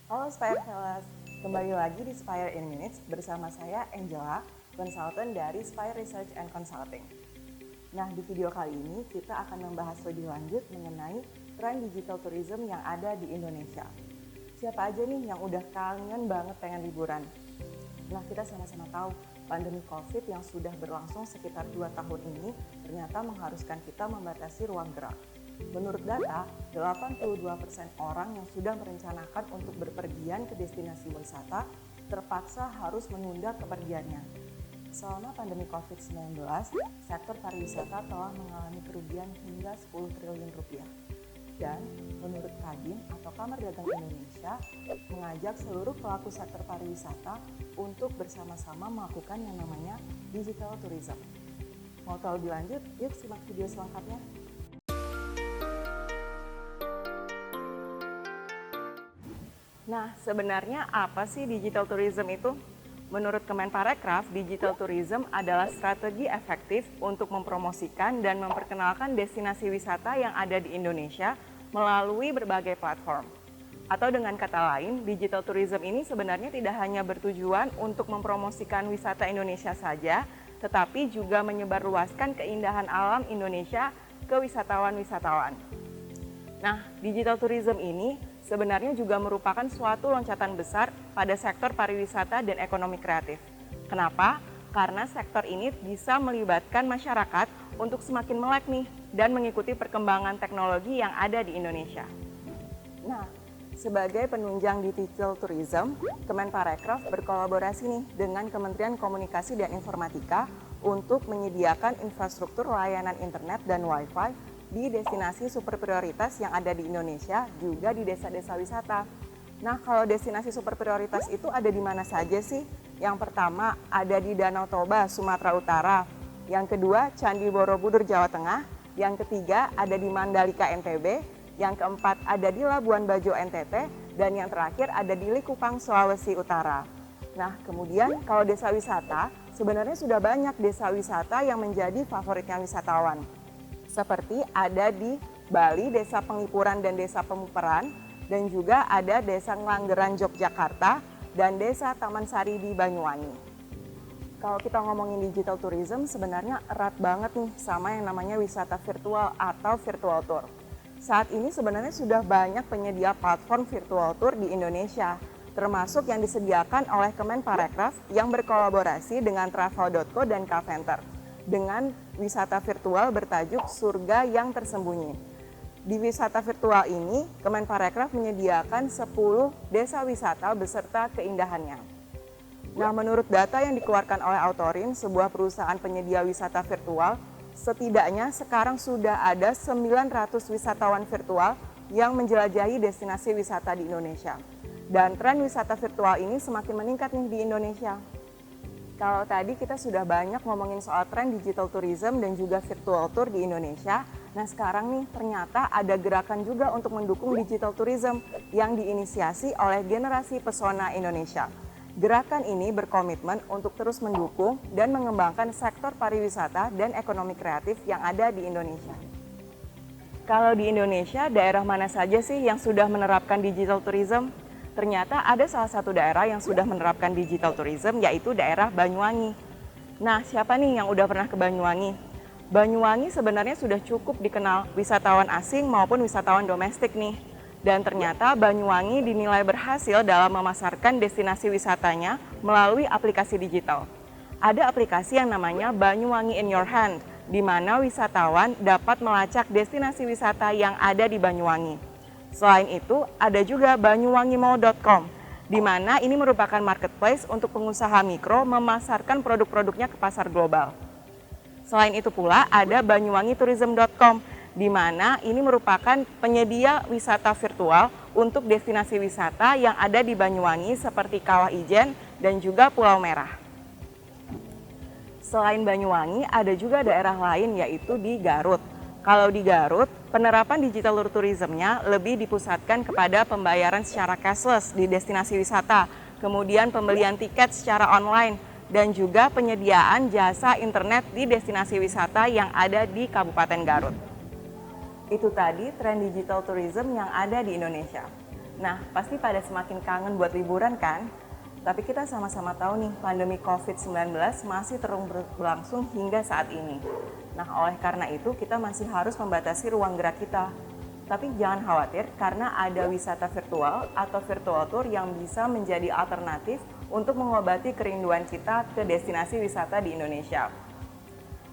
Halo Spire Fellas, kembali lagi di Spire in Minutes bersama saya Angela, konsultan dari Spire Research and Consulting. Nah, di video kali ini kita akan membahas lebih lanjut mengenai tren digital tourism yang ada di Indonesia. Siapa aja nih yang udah kangen banget pengen liburan? Nah, kita sama-sama tahu pandemi COVID yang sudah berlangsung sekitar 2 tahun ini ternyata mengharuskan kita membatasi ruang gerak. Menurut data, 82% orang yang sudah merencanakan untuk berpergian ke destinasi wisata terpaksa harus menunda kepergiannya. Selama pandemi COVID-19, sektor pariwisata telah mengalami kerugian hingga 10 triliun rupiah. Dan menurut Kadin atau Kamar Dagang Indonesia mengajak seluruh pelaku sektor pariwisata untuk bersama-sama melakukan yang namanya digital tourism. Mau tahu lebih lanjut? Yuk simak video selengkapnya. Nah, sebenarnya apa sih digital tourism itu? Menurut Kemenparekraf, digital tourism adalah strategi efektif untuk mempromosikan dan memperkenalkan destinasi wisata yang ada di Indonesia melalui berbagai platform. Atau dengan kata lain, digital tourism ini sebenarnya tidak hanya bertujuan untuk mempromosikan wisata Indonesia saja, tetapi juga menyebarluaskan keindahan alam Indonesia ke wisatawan-wisatawan. Nah, digital tourism ini sebenarnya juga merupakan suatu loncatan besar pada sektor pariwisata dan ekonomi kreatif. Kenapa? Karena sektor ini bisa melibatkan masyarakat untuk semakin melek nih dan mengikuti perkembangan teknologi yang ada di Indonesia. Nah, sebagai penunjang digital tourism, Kemenparekraf berkolaborasi nih dengan Kementerian Komunikasi dan Informatika untuk menyediakan infrastruktur layanan internet dan Wi-Fi di destinasi super prioritas yang ada di Indonesia, juga di desa-desa wisata. Nah, kalau destinasi super prioritas itu ada di mana saja sih? Yang pertama ada di Danau Toba, Sumatera Utara. Yang kedua, Candi Borobudur, Jawa Tengah. Yang ketiga ada di Mandalika, NTB. Yang keempat ada di Labuan Bajo, NTT. Dan yang terakhir ada di Likupang, Sulawesi Utara. Nah, kemudian kalau desa wisata, sebenarnya sudah banyak desa wisata yang menjadi favoritnya wisatawan. Seperti ada di Bali, Desa Pengipuran dan Desa Pemuperan, dan juga ada Desa Ngelanggeran, Yogyakarta, dan Desa Taman Sari di Banyuwangi. Kalau kita ngomongin digital tourism, sebenarnya erat banget nih sama yang namanya wisata virtual atau virtual tour. Saat ini sebenarnya sudah banyak penyedia platform virtual tour di Indonesia, termasuk yang disediakan oleh Kemenparekraf yang berkolaborasi dengan Travel.co dan Caventer dengan wisata virtual bertajuk Surga yang Tersembunyi. Di wisata virtual ini, Kemenparekraf menyediakan 10 desa wisata beserta keindahannya. Nah, menurut data yang dikeluarkan oleh Autorin, sebuah perusahaan penyedia wisata virtual, setidaknya sekarang sudah ada 900 wisatawan virtual yang menjelajahi destinasi wisata di Indonesia. Dan tren wisata virtual ini semakin meningkat nih di Indonesia. Kalau tadi kita sudah banyak ngomongin soal tren digital tourism dan juga virtual tour di Indonesia, nah sekarang nih ternyata ada gerakan juga untuk mendukung digital tourism yang diinisiasi oleh Generasi Pesona Indonesia. Gerakan ini berkomitmen untuk terus mendukung dan mengembangkan sektor pariwisata dan ekonomi kreatif yang ada di Indonesia. Kalau di Indonesia, daerah mana saja sih yang sudah menerapkan digital tourism? Ternyata ada salah satu daerah yang sudah menerapkan digital tourism, yaitu daerah Banyuwangi. Nah, siapa nih yang udah pernah ke Banyuwangi? Banyuwangi sebenarnya sudah cukup dikenal wisatawan asing maupun wisatawan domestik nih. Dan ternyata Banyuwangi dinilai berhasil dalam memasarkan destinasi wisatanya melalui aplikasi digital. Ada aplikasi yang namanya Banyuwangi in Your Hand, di mana wisatawan dapat melacak destinasi wisata yang ada di Banyuwangi. Selain itu, ada juga banyuwangimall.com, di mana ini merupakan marketplace untuk pengusaha mikro memasarkan produk-produknya ke pasar global. Selain itu pula, ada banyuwangitourism.com, di mana ini merupakan penyedia wisata virtual untuk destinasi wisata yang ada di Banyuwangi seperti Kawah Ijen dan juga Pulau Merah. Selain Banyuwangi, ada juga daerah lain yaitu di Garut. Kalau di Garut, penerapan digital tourism-nya lebih dipusatkan kepada pembayaran secara cashless di destinasi wisata, kemudian pembelian tiket secara online, dan juga penyediaan jasa internet di destinasi wisata yang ada di Kabupaten Garut. Itu tadi tren digital tourism yang ada di Indonesia. Nah, pasti pada semakin kangen buat liburan kan? Tapi kita sama-sama tahu nih, pandemi COVID-19 masih terus berlangsung hingga saat ini. Nah, oleh karena itu kita masih harus membatasi ruang gerak kita. Tapi jangan khawatir karena ada wisata virtual atau virtual tour yang bisa menjadi alternatif untuk mengobati kerinduan kita ke destinasi wisata di Indonesia.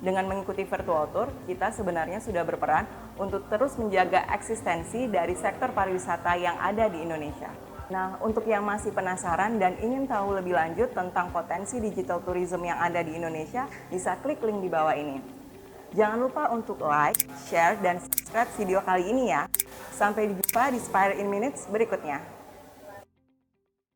Dengan mengikuti virtual tour, kita sebenarnya sudah berperan untuk terus menjaga eksistensi dari sektor pariwisata yang ada di Indonesia. Nah, untuk yang masih penasaran dan ingin tahu lebih lanjut tentang potensi digital tourism yang ada di Indonesia, bisa klik link di bawah ini. Jangan lupa untuk like, share, dan subscribe video kali ini ya. Sampai jumpa di Spire in Minutes berikutnya.